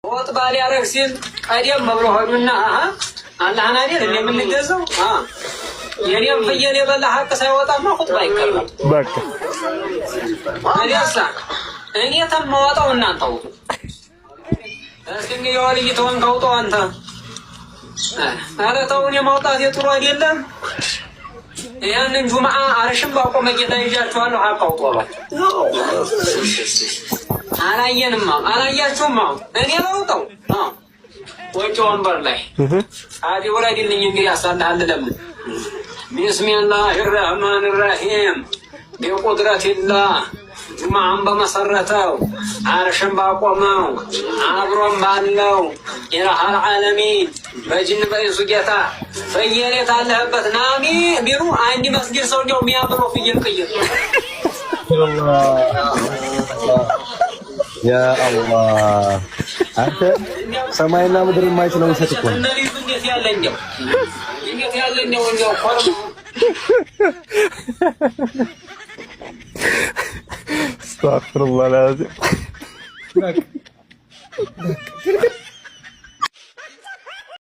ወጥ ባል ያረግ ሲል ቀደም ብሎ ሆዱና አላህን አይደል እንደምንገዛው የኔም ፍየል የበላ ሀቅ ሳይወጣማ ኹጥባ አይቀርም። በቃ አዲያሳ እኔ ተማወጣው እናንተ አውጡ። እስኪ የወልይተውን ታውጣው አንተ። ኧረ ተውን የማውጣት የጥሩ አይደለም። ያንን ጁምዓ አርሽም ባቆመ ጌታ ይዣችኋለሁ ሀቅ አውጡ አሏቸው። አላያችሁም? እኔ ላውጣው ወጪ ወንበር ላይ አዲ ወራዲልኝ እንግዲህ አሳልሃል ለምን ቢስሚላህ الرحمن الرحيم ቢቁድረቲላህ ጁምዓን በመሰረተው አርሽም ባቆመው አብሮም ባለው ኢላሃል ዓለሚን በጅን በኢንሱ ጌታ ፍየል የታለህበት ናሚ ቢሩ አንድ መስጊድ ሰው ነው የሚያምረው ፍየል ቅይር ያ አላህ አንተ ሰማይና ምድር የማይችለው ውሸት እኮ ነው። እንዴት ያለኛው አስተግፊሩላህ አልዓዚም